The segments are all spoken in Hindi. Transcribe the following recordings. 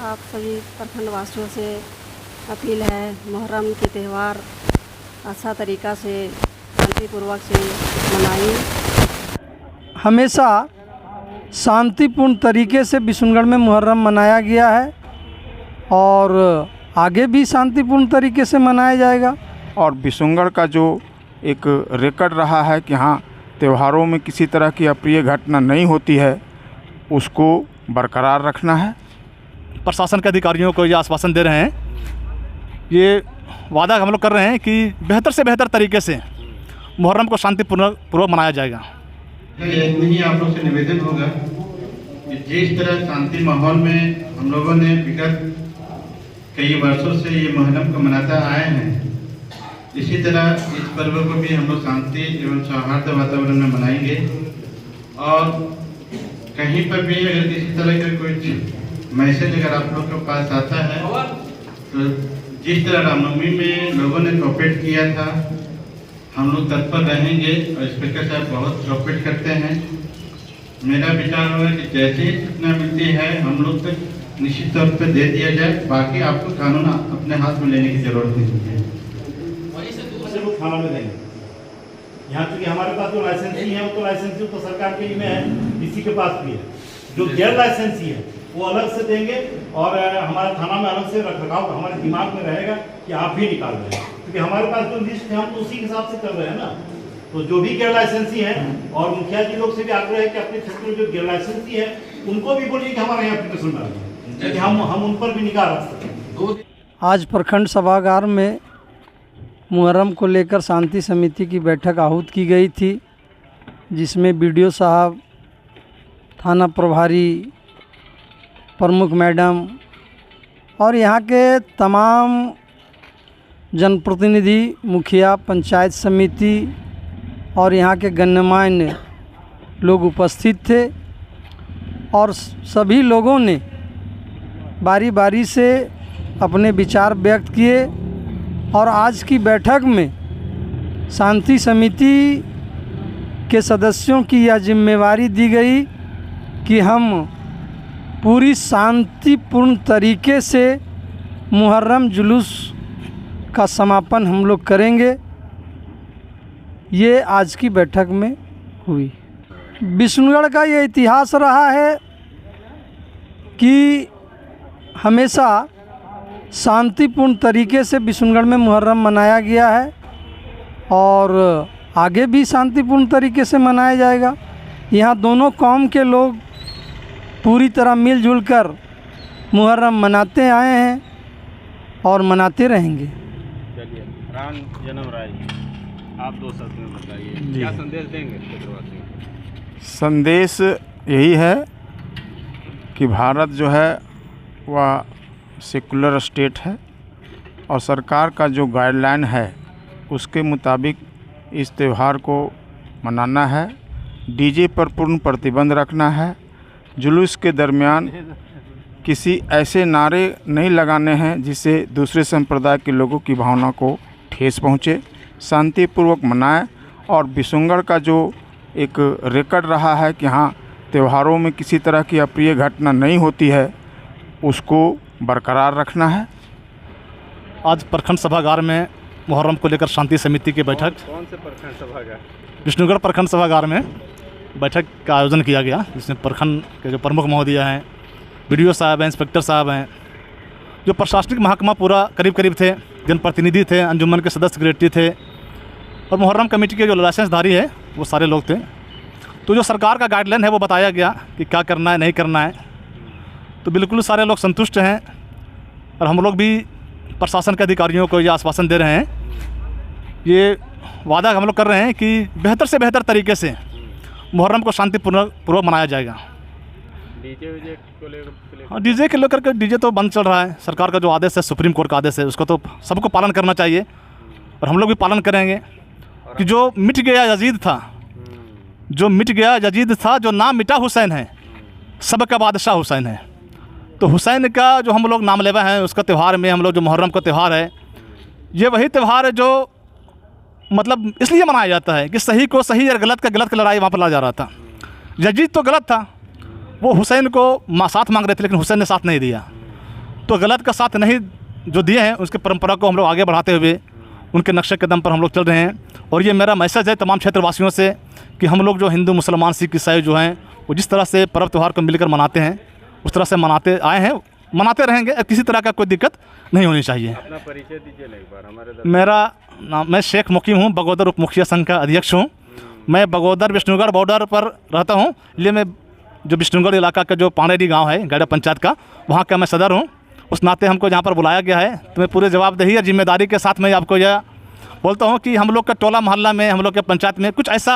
आप सभी प्रखंड वासियों से अपील है, मुहर्रम के त्यौहार अच्छा तरीक़ा से शांतिपूर्वक से मनाएं। हमेशा शांतिपूर्ण तरीके से बिशुनगढ़ में मुहर्रम मनाया गया है और आगे भी शांतिपूर्ण तरीके से मनाया जाएगा। और बिशुनगढ़ का जो एक रिकॉर्ड रहा है कि हाँ त्योहारों में किसी तरह की अप्रिय घटना नहीं होती है, उसको बरकरार रखना है। प्रशासन के अधिकारियों को ये आश्वासन दे रहे हैं, ये वादा हम लोग कर रहे हैं कि बेहतर से बेहतर तरीके से मुहर्रम को शांतिपूर्वक मनाया जाएगा। यही आप लोग से निवेदन होगा कि जिस तरह शांति माहौल में हम लोगों ने विगत कई वर्षों से ये मुहर्रम को मनाता आए हैं, इसी तरह इस पर्व को भी हम लोग शांति एवं सौहार्द वातावरण में मनाएंगे। और कहीं पर भी अगर किसी तरह का कोई मैसेज अगर आप लोग के पास आता है, तो जिस तरह रामनवमी में लोगों ने कोऑपरेट किया था, हम लोग तत्पर रहेंगे और स्पीकर साहब बहुत कोऑपरेट करते हैं। मेरा विचार होगा कि जैसे ही सूचना मिलती है हम लोग तक निश्चित तौर पर दे दिया जाए, बाकी आपको कानून अपने हाथ में लेने की जरूरत नहीं है। थाना में देंगे। यहाँ चूँकि हमारे पास जो लाइसेंसी है वो तो लाइसेंसी तो सरकार के ही में है, किसी के पास भी है। जो गैर लाइसेंसी है वो अलग से देंगे और हमारे थाना में अलग से रखरखाव हमारे दिमाग में रहेगा कि आप भी निकाल रहे हैं, क्योंकि हमारे पास जो लिस्ट है हम तो उसी हिसाब से कर रहे हैं ना। तो जो भी गैर लाइसेंसी है, और मुखिया जी लोग से भी आग्रह है कि अपने क्षेत्र में जो गैर लाइसेंसी है उनको भी बोलिए कि हमारे यहाँ एप्लीकेशन डालिए, क्योंकि हम उन पर भी निगाह रख सकें। आज प्रखंड सभागार में मुहर्रम को लेकर शांति समिति की बैठक आहूत की गई थी, जिसमें बीडीओ साहब, थाना प्रभारी, प्रमुख मैडम और यहाँ के तमाम जनप्रतिनिधि, मुखिया, पंचायत समिति और यहाँ के गणमान्य लोग उपस्थित थे। और सभी लोगों ने बारी बारी से अपने विचार व्यक्त किए और आज की बैठक में शांति समिति के सदस्यों की यह जिम्मेवारी दी गई कि हम पूरी शांतिपूर्ण तरीके से मुहर्रम जुलूस का समापन हम लोग करेंगे। ये आज की बैठक में हुई। बिशुनगढ़ का ये इतिहास रहा है कि हमेशा शांतिपूर्ण तरीके से बिशुनगढ़ में मुहर्रम मनाया गया है और आगे भी शांतिपूर्ण तरीके से मनाया जाएगा। यहाँ दोनों कौम के लोग पूरी तरह मिलजुल कर मुहर्रम मनाते आए हैं और मनाते रहेंगे। चलिए, राम जन्म राय, आप 2 शब्द में बताइए क्या संदेश देंगे क्षेत्रवासियों को? संदेश यही है कि भारत जो है वह सेकुलर स्टेट है और सरकार का जो गाइडलाइन है उसके मुताबिक इस त्यौहार को मनाना है। डीजे पर पूर्ण प्रतिबंध रखना है। जुलूस के दरमियान किसी ऐसे नारे नहीं लगाने हैं जिससे दूसरे संप्रदाय के लोगों की भावना को ठेस पहुँचे। शांतिपूर्वक मनाएं और बिशुनगढ़ का जो एक रिकॉर्ड रहा है कि हाँ त्योहारों में किसी तरह की अप्रिय घटना नहीं होती है, उसको बरकरार रखना है। आज प्रखंड सभागार में मुहर्रम को लेकर शांति समिति की बैठक, कौन से प्रखंड सभागार? बिशुनगढ़ प्रखंड सभागार में बैठक का आयोजन किया गया, जिसमें प्रखंड के जो प्रमुख महोदय हैं, बीडीओ साहब हैं, इंस्पेक्टर साहब हैं, जो प्रशासनिक महकमा पूरा करीब थे, जनप्रतिनिधि थे, अंजुमन के सदस्य सेक्रेटरी थे और मुहर्रम कमेटी के जो लाइसेंसधारी है वो सारे लोग थे। तो जो सरकार का गाइडलाइन है वो बताया गया कि क्या करना है, नहीं करना है। तो बिल्कुल सारे लोग संतुष्ट हैं और हम लोग भी प्रशासन के अधिकारियों को ये आश्वासन दे रहे हैं, ये वादा हम लोग कर रहे हैं कि बेहतर से बेहतर तरीके से मुहर्रम को शांतिपूर्वक मनाया जाएगा। डीजे को लेकर? हाँ, डीजे के लेकर के डीजे तो बंद चल रहा है। सरकार का जो आदेश है, सुप्रीम कोर्ट का आदेश है, उसको तो सबको पालन करना चाहिए और हम लोग भी पालन करेंगे कि जो मिट गया यजीद था, जो मिट गया यजीद था, जो नाम मिटा हुसैन है, सबका बादशाह हुसैन है। तो हुसैन का जो हम लोग नाम लेवा हैं, उसका त्यौहार में हम लोग जो मुहर्रम का त्यौहार है, ये वही त्यौहार है जो मतलब इसलिए मनाया जाता है कि सही को सही और गलत का गलत की लड़ाई वहाँ पर ला जा रहा था। यजीद तो गलत था, वो हुसैन को साथ मांग रहे थे, लेकिन हुसैन ने साथ नहीं दिया। तो गलत का साथ नहीं जो दिए हैं, उसके परंपरा को हम लोग आगे बढ़ाते हुए उनके नक्शे कदम पर हम लोग चल रहे हैं। और ये मेरा मैसेज है तमाम क्षेत्रवासियों से कि हम लोग जो हिंदू, मुसलमान, सिख, ईसाई जो हैं, वो जिस तरह से पर्व त्यौहार को मिलकर मनाते हैं उस तरह से मनाते आए हैं, मनाते रहेंगे। किसी तरह का कोई दिक्कत नहीं होनी चाहिए। अपना परिचय दीजिए ना एक बार हमारे मेरा नाम, मैं शेख मुकीम हूँ, बगोदर उप मुखिया संघ का अध्यक्ष हूँ। मैं बगोदर विष्णुगढ़ बॉर्डर पर रहता हूँ, इसलिए मैं जो विष्णुगढ़ इलाका का जो पांडेरी गांव है गैड़ा पंचायत का, वहाँ का मैं सदर हूँ। उस नाते हमको यहाँ पर बुलाया गया है, तो मैं पूरे जवाबदेही और जिम्मेदारी के साथ मैं आपको यह बोलता हूँ कि हम लोग का टोला मोहल्ला में, हम लोग के पंचायत में कुछ ऐसा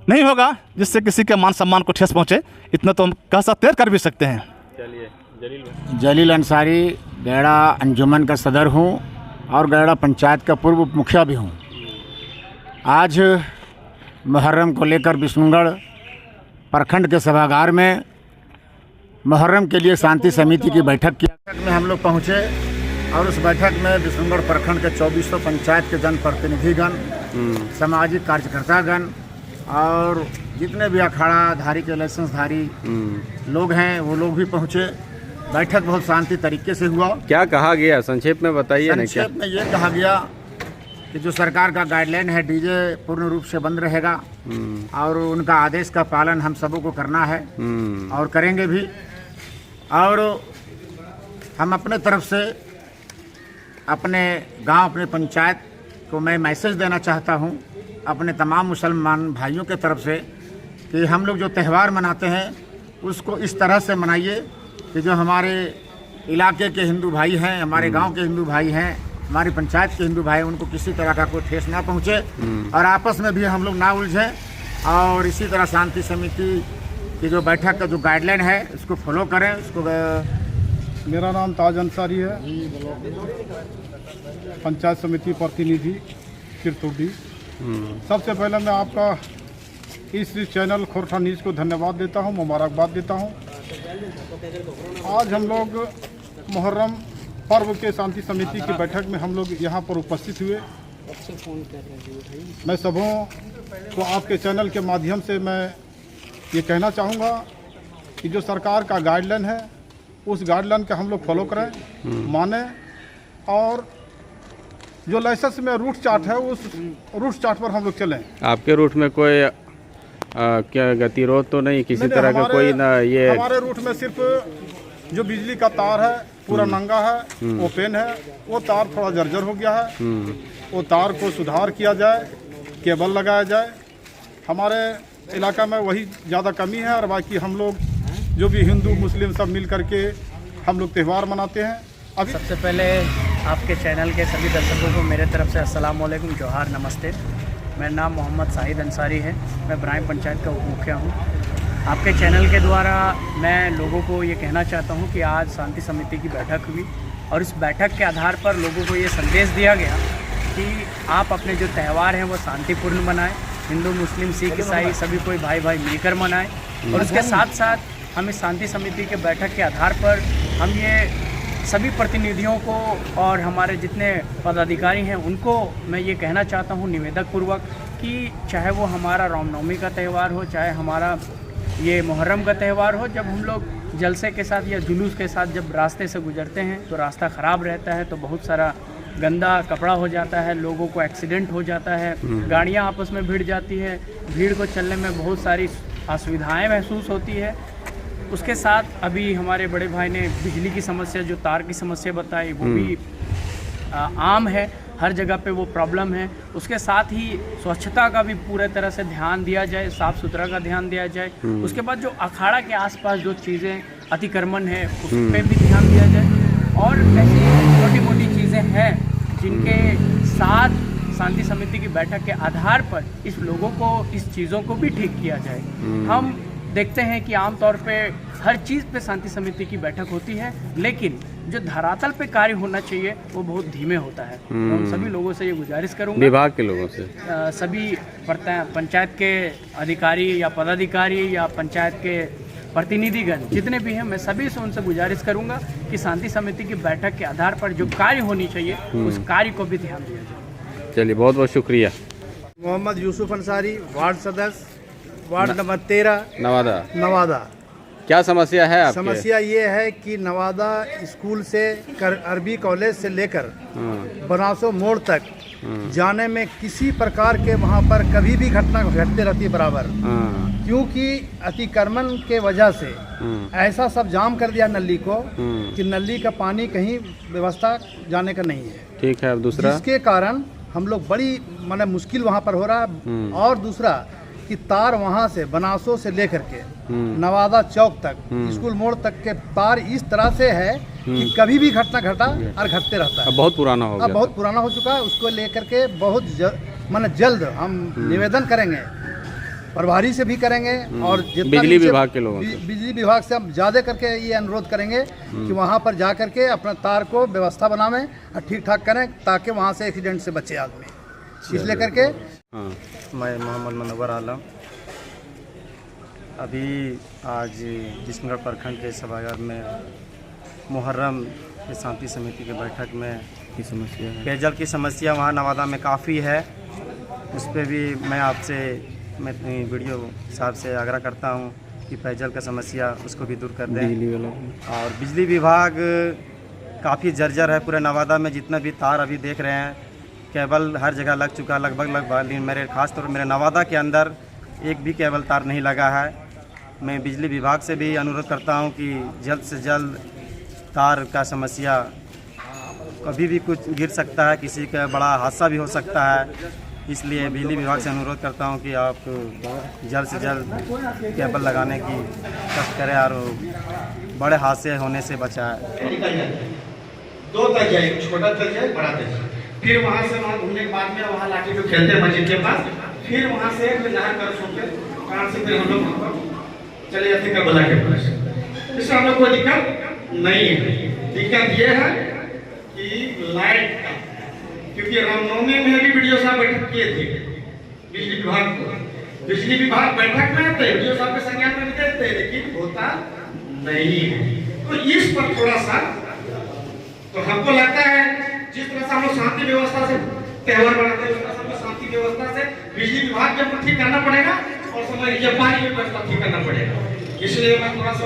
नहीं होगा जिससे किसी के मान सम्मान को ठेस पहुँचे। इतना तो हम कह सकते हैं, कर भी सकते हैं। चलिए जलील जलील अंसारी, गैड़ा अंजुमन का सदर हूँ और गैड़ा पंचायत का पूर्व मुखिया भी हूँ। आज मुहर्रम को लेकर विष्णुगढ़ प्रखंड के सभागार में मुहर्रम के लिए शांति समिति की बैठक की। बैठक में हम लोग पहुँचे और उस बैठक में विष्णुगढ़ प्रखंड के 2400 पंचायत के जनप्रतिनिधिगण, सामाजिक कार्यकर्तागण और जितने भी अखाड़ाधारी के लाइसेंसधारी लोग हैं वो लोग भी पहुँचे। बैठक बहुत शांति तरीके से हुआ। क्या कहा गया, संक्षेप में बताइए ना। क्या संक्षेप में ये कहा गया कि जो सरकार का गाइडलाइन है, डीजे पूर्ण रूप से बंद रहेगा और उनका आदेश का पालन हम सबों को करना है और करेंगे भी। और हम अपने तरफ से अपने गांव, अपने पंचायत को मैं मैसेज देना चाहता हूं अपने तमाम मुसलमान भाइयों के तरफ से कि हम लोग जो त्यौहार मनाते हैं उसको इस तरह से मनाइए कि जो हमारे इलाके के हिंदू भाई हैं, हमारे गांव के हिंदू भाई हैं, हमारी पंचायत के हिंदू भाई, उनको किसी तरह का कोई ठेस ना पहुंचे और आपस में भी हम लोग ना उलझें। और इसी तरह शांति समिति की जो बैठक का जो गाइडलाइन है उसको फॉलो करें। उसको मेरा नाम ताज अंसारी है, पंचायत समिति प्रतिनिधि किरतुर्डी। सबसे पहले मैं आपका इस चैनल खोरठा न्यूज़ को धन्यवाद देता हूं, मुबारकबाद देता हूं। आज हम लोग मुहर्रम पर्व के शांति समिति की बैठक में हम लोग यहाँ पर उपस्थित हुए। मैं सबों को आपके चैनल के माध्यम से मैं ये कहना चाहूँगा कि जो सरकार का गाइडलाइन है उस गाइडलाइन का हम लोग फॉलो करें, माने, और जो लाइसेंस में रूट चार्ट है उस रूट चार्ट पर हम लोग चलें। आपके रूट में कोई क्या गतिरोध तो नहीं, किसी तरह का कोई ना? ये हमारे रूट में सिर्फ जो बिजली का तार है पूरा नंगा है, ओपन है, वो तार थोड़ा जर्जर हो गया है, वो तार को सुधार किया जाए, केबल लगाया जाए। हमारे इलाका में वही ज़्यादा कमी है और बाकी हम लोग जो भी हिंदू मुस्लिम सब मिल करके हम लोग त्यौहार मनाते हैं। अभी सबसे पहले आपके चैनल के सभी दर्शकों को मेरे तरफ से अस्सलाम वालेकुम, जोहार, नमस्ते। मेरा नाम मोहम्मद साहिद अंसारी है, मैं ब्राह्मण पंचायत का उप मुखिया हूँ। आपके चैनल के द्वारा मैं लोगों को ये कहना चाहता हूँ कि आज शांति समिति की बैठक हुई और इस बैठक के आधार पर लोगों को ये संदेश दिया गया कि आप अपने जो त्यौहार हैं वो शांतिपूर्ण मनाएं, हिंदू, मुस्लिम, सिख, ईसाई सभी कोई भाई भाई मिलकर मनाएं। और उसके साथ साथ हम इस शांति समिति के बैठक के आधार पर हम ये सभी प्रतिनिधियों को और हमारे जितने पदाधिकारी हैं उनको मैं ये कहना चाहता हूँ निवेदक पूर्वक कि चाहे वो हमारा रामनवमी का त्यौहार हो, चाहे हमारा ये मुहर्रम का त्यौहार हो, जब हम लोग जलसे के साथ या जुलूस के साथ जब रास्ते से गुजरते हैं तो रास्ता ख़राब रहता है, तो बहुत सारा गंदा कपड़ा हो जाता है, लोगों को एक्सीडेंट हो जाता है, गाड़ियाँ आपस में भिड़ जाती है, भीड़ को चलने में बहुत सारी असुविधाएँ महसूस होती है। उसके साथ अभी हमारे बड़े भाई ने बिजली की समस्या, जो तार की समस्या बताई, वो भी आम है, हर जगह पे वो प्रॉब्लम है। उसके साथ ही स्वच्छता का भी पूरे तरह से ध्यान दिया जाए, साफ़ सुथरा का ध्यान दिया जाए। उसके बाद जो अखाड़ा के आसपास जो चीज़ें अतिक्रमण है उस पर भी ध्यान दिया जाए। और ऐसी छोटी मोटी चीज़ें हैं जिनके साथ शांति समिति की बैठक के आधार पर इस लोगों को, इस चीज़ों को भी ठीक किया जाए। हम देखते हैं कि आमतौर पे हर चीज़ पे शांति समिति की बैठक होती है, लेकिन जो धरातल पे कार्य होना चाहिए वो बहुत धीमे होता है। तो हम सभी लोगों से ये गुजारिश करूँगा, विभाग के लोगों से, सभी पंचायत के अधिकारी या पदाधिकारी या पंचायत के प्रतिनिधिगण जितने भी हैं, मैं सभी से उनसे गुजारिश करूँगा कि शांति समिति की बैठक के आधार पर जो कार्य होनी चाहिए उस कार्य को भी ध्यान दिया जाए। चलिए, बहुत बहुत शुक्रिया। मोहम्मद यूसुफ अंसारी, वार्ड सदस्य, वार्ड नंबर 13, नवादा। क्या समस्या है आपके? समस्या ये है कि नवादा स्कूल से अरबी कॉलेज से लेकर बनासो मोड़ तक जाने में किसी प्रकार के वहाँ पर कभी भी घटना घटते रहती है बराबर, क्योंकि अतिक्रमण के वजह से ऐसा सब जाम कर दिया नली को कि नली का पानी कहीं व्यवस्था जाने का नहीं है। ठीक है। अब दूसरा, जिसके कारण हम लोग बड़ी माने मुश्किल वहाँ पर हो रहा है। और दूसरा कि तार वहाँ से बनासो से लेकर के नवादा चौक तक स्कूल मोड़ तक के तार इस तरह से है कि कभी भी घटना घटा और घटते रहता है। अब बहुत पुराना हो गया, अब बहुत पुराना हो चुका है। उसको लेकर के बहुत माने जल्द हम निवेदन करेंगे, प्रभारी से भी करेंगे और बिजली विभाग के लोगों बिजली विभाग से हम ज़्यादा करके ये अनुरोध करेंगे कि वहाँ पर जा करके अपना तार को व्यवस्था बनावें और ठीक ठाक करें ताकि वहाँ से एक्सीडेंट से बचे आदमी। इसलिए करके मैं मोहम्मद मनवर आलम अभी आज जिस्मगढ़ प्रखंड के सभागार में मुहर्रम की शांति समिति की बैठक में की समस्या है, पेयजल की समस्या वहाँ नवादा में काफ़ी है। उस पर भी मैं आपसे वीडियो साहब से आग्रह करता हूँ कि पेयजल का समस्या उसको भी दूर कर दें। और बिजली विभाग काफ़ी जर्जर है पूरे नवादा में। जितना भी तार अभी देख रहे हैं, केबल हर जगह लग चुका है लगभग। मेरे खास तौर पर मेरे नवादा के अंदर एक भी केबल तार नहीं लगा है। मैं बिजली विभाग से भी अनुरोध करता हूं कि जल्द से जल्द तार का समस्या, कभी भी कुछ गिर सकता है, किसी का बड़ा हादसा भी हो सकता है। इसलिए बिजली विभाग से अनुरोध करता हूं कि आप जल्द से जल्द केबल लगाने की कष्ट करें और बड़े हादसे होने से बचाएं। दो तजिया, एक छोटा तजिया एक बड़ा तजिया। फिर वहाँ से वहाँ घूमने के बाद में वहाँ लाके जो खेलते हैं मस्जिद के पास, फिर वहाँ से जहाँ कर सोते कारण से फिर हम लोग वहाँ पर चले जाते करबला के पास। इससे हम लोग कोई दिक्कत नहीं है। दिक्कत ये है कि लाइट का, क्योंकि रामनवमी में भी वीडियो साहब बैठक किए थे बिजली विभाग को। बिजली विभाग बैठक में थे, वीडियो साहब के संज्ञान में भी देते हैं, लेकिन होता नहीं है। तो इस पर थोड़ा सा तो हमको लगता है जिस तरह से हम लोग शांति व्यवस्था से त्यौहार बनाते हैं, उस तरह से हमको शांति व्यवस्था से बिजली विभाग के ठीक करना पड़ेगा और समय पानी की व्यवस्था ठीक करना पड़ेगा। इसलिए मैं थोड़ा सा